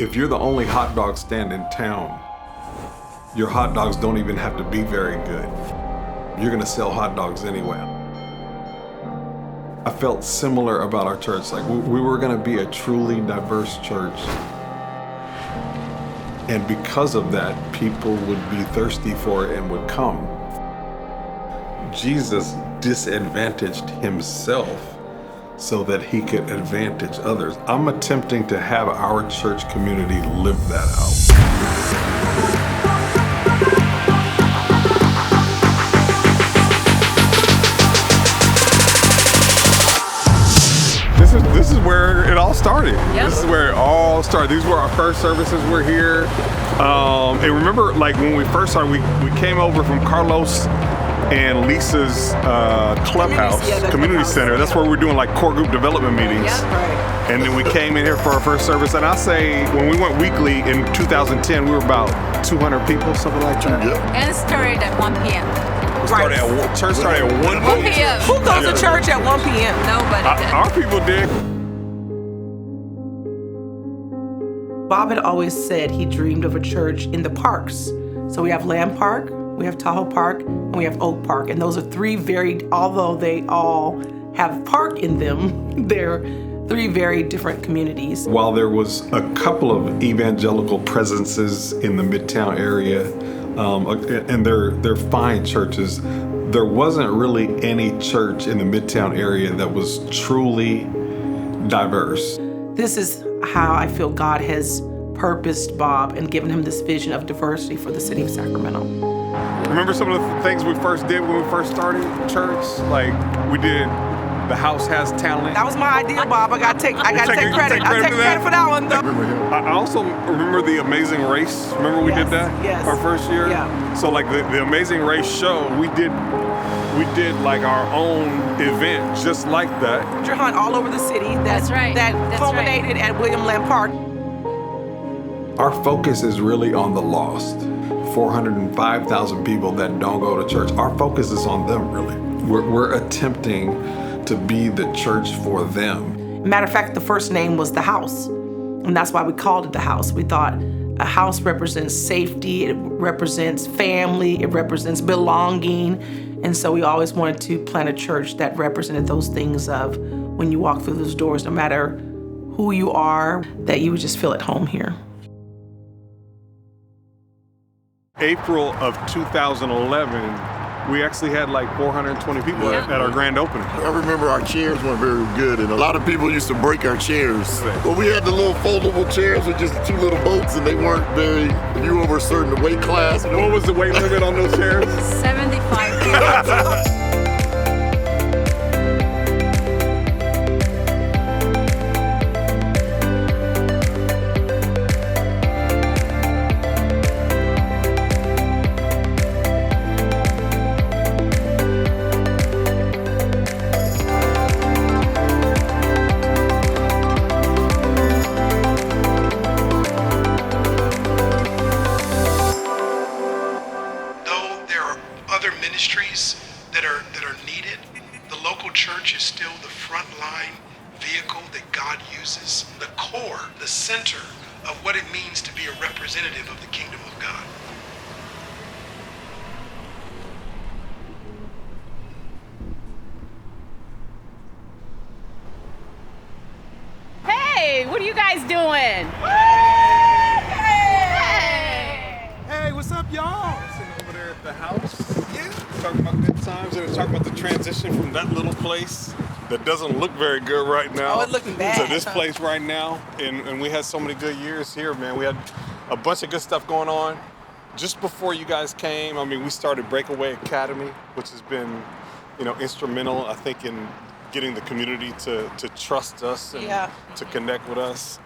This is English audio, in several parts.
If you're the only hot dog stand in town, your hot dogs don't even have to be very good. You're gonna sell hot dogs anyway. I felt similar about our church. Like we were gonna be a truly diverse church. And because of that, people would be thirsty for it and would come. Jesus disadvantaged himself so that he could advantage others. I'm attempting to have our church community live that out. This is where it all started. Yep. This is where it all started. These were our first services. We're here. And remember, like when we first started, we came over from Carlos and Lisa's clubhouse, community center. That's where we're doing like core group development meetings. Yep. Right. And then we came in here for our first service. And I say, when we went weekly in 2010, we were about 200 people, something like that. Yep. And it started at 1 p.m. Church started at 1 p.m. Who goes to church at 1 p.m.? Nobody did. Our people did. Bob had always said he dreamed of a church in the parks. So we have Lamb Park, we have Tahoe Park, and we have Oak Park. And those are three although they all have park in them, they're three very different communities. While there was a couple of evangelical presences in the Midtown area, and they're fine churches, there wasn't really any church in the Midtown area that was truly diverse. This is how I feel God has purposed Bob and given him this vision of diversity for the city of Sacramento. Remember some of the things we first did when we first started church? Like we did The House Has Talent. That was my idea, Bob. I gotta take credit. I take credit for that one, though. I also remember The Amazing Race. Remember we did that? Yes. Our first year? Yeah. So like the Amazing Race show, we did like our own event just like that. Treasure hunt all over the city. That's right. That culminated at William Lamb Park. Our focus is really on the lost. 405,000 people that don't go to church. Our focus is on them, really. We're attempting to be the church for them. Matter of fact, the first name was The House. And that's why we called it The House. We thought a house represents safety, it represents family, it represents belonging. And so we always wanted to plant a church that represented those things of when you walk through those doors, no matter who you are, that you would just feel at home here. April of 2011, we actually had like 420 people at our grand opening. I remember our chairs weren't very good, and a lot of people used to break our chairs. But we had the little foldable chairs with just two little boats, and they weren't very, if you were over a certain weight class. What was the weight limit on those chairs? 75 kilos. Ministries that are needed. The local church is still the frontline vehicle that God uses, the core, the center of what it means to be a representative of the kingdom of God. Hey, what are you guys doing? Hey, what's up, y'all? Sitting over there at the house. Talking about good times and talking about the transition from that little place that doesn't look very good right now. Oh, it's looking bad. To this place right now. And we had so many good years here, man. We had a bunch of good stuff going on. Just before you guys came, I mean, we started Breakaway Academy, which has been, instrumental, I think, in getting the community to trust us and to connect with us.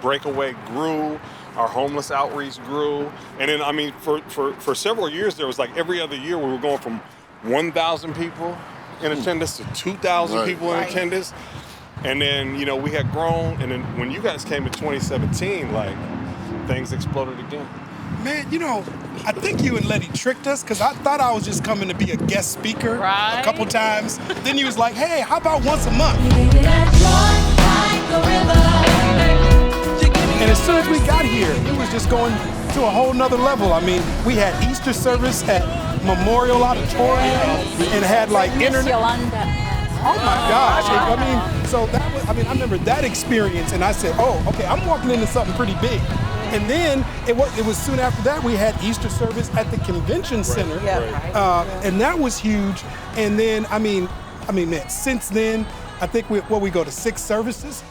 Breakaway grew. Our homeless outreach grew. And then, I mean, for several years, there was like every other year we were going from 1,000 people in attendance to 2,000 people in attendance. And then, we had grown. And then when you guys came in 2017, like, things exploded again. Man, I think you and Letty tricked us because I thought I was just coming to be a guest speaker a couple times. Then he was like, hey, how about once a month? You give me that joy like the river. You give me And as soon as we got here, it was just going to a whole nother level. I mean, we had Easter service at Memorial Auditorium and had like internet. Oh my gosh. I mean, so that was, I remember that experience and I said, oh, okay, I'm walking into something pretty big. And then it was soon after that we had Easter service at the convention center. And that was huge. And then, I mean, man, since then, I think we go to 6 services.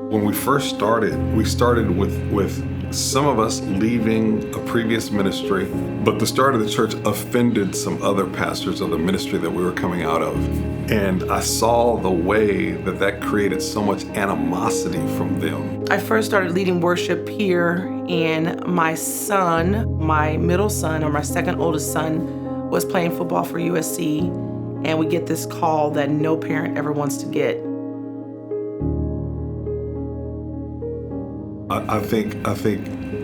When we first started, we started with some of us leaving a previous ministry, but the start of the church offended some other pastors of the ministry that we were coming out of. And I saw the way that created so much animosity from them. I first started leading worship here, and my son, my middle son, or my second oldest son, was playing football for USC, and we get this call that no parent ever wants to get. I think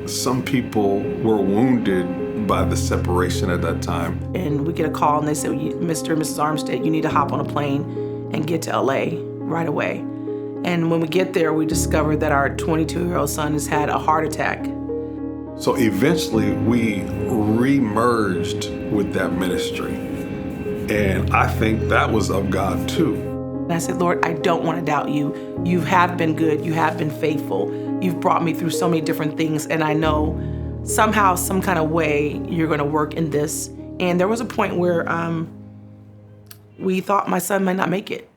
some people were wounded by the separation at that time. And we get a call and they say, Mr. and Mrs. Armstead, you need to hop on a plane and get to LA right away. And when we get there, we discover that our 22-year-old son has had a heart attack. So eventually we re-merged with that ministry. And I think that was of God too. And I said, Lord, I don't want to doubt you. You have been good. You have been faithful. You've brought me through so many different things. And I know somehow, some kind of way, you're going to work in this. And there was a point where we thought my son might not make it.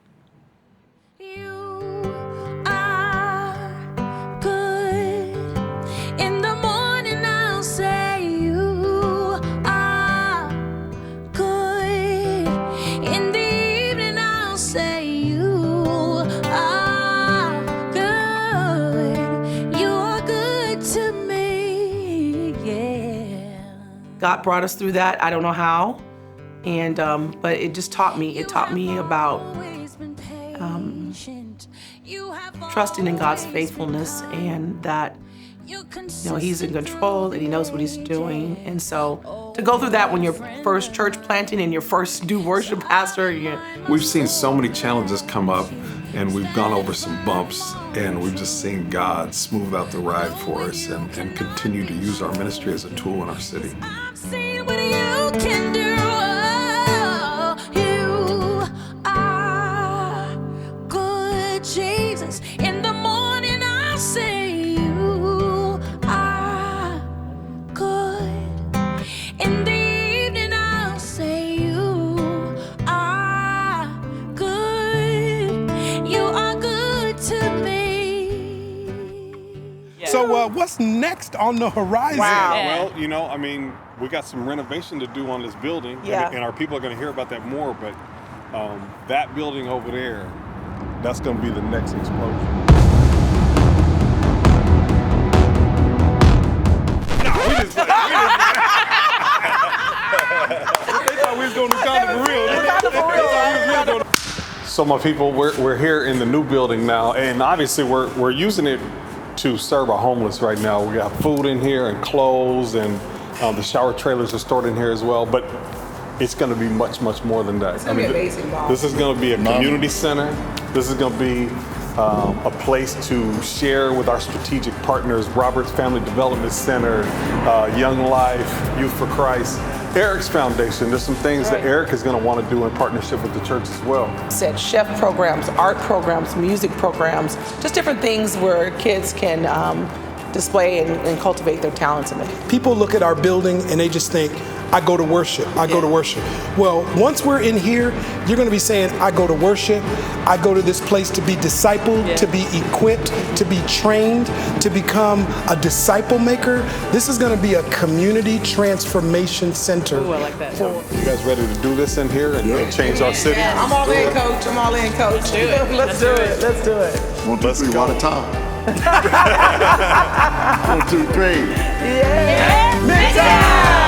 God brought us through that. I don't know how, and but it just taught me. It taught me about trusting in God's faithfulness and that He's in control and He knows what He's doing. And so to go through that when you're first church planting and your first new worship pastor, we've seen so many challenges come up, and we've gone over some bumps, and we've just seen God smooth out the ride for us and continue to use our ministry as a tool in our city. I've seen what you can do. You are good, Jesus. In the morning I'll say you are good. In the evening I'll say you are good. You are good to me. So what's next on the horizon? Wow. Well, we got some renovation to do on this building, and our people are going to hear about that more, but that building over there, that's going to be the next explosion. No, we just they thought we was going to do for real. So my people, we're here in the new building now, and obviously we're using it to serve our homeless right now. We got food in here and clothes, and the shower trailers are stored in here as well, but it's going to be much, much more than that. It's going to be amazing, Bob. This is going to be a community center. This is going to be a place to share with our strategic partners, Roberts Family Development Center, Young Life, Youth for Christ, Eric's Foundation. There's some things that Eric is going to want to do in partnership with the church as well. Said chef programs, art programs, music programs, just different things where kids can display and cultivate their talents in it. People look at our building and they just think, I go to worship, I go to worship. Well, once we're in here, you're gonna be saying, I go to worship, I go to this place to be discipled, to be equipped, to be trained, to become a disciple maker. This is gonna be a community transformation center. Ooh, I like that. You guys ready to do this in here and change our city? I'm all in, coach. I'm all in, coach. Let's do it. Let's do it. Let's do it. 1, 2, 3, one at a time. 1, 2, 3. Yeah. Midtown!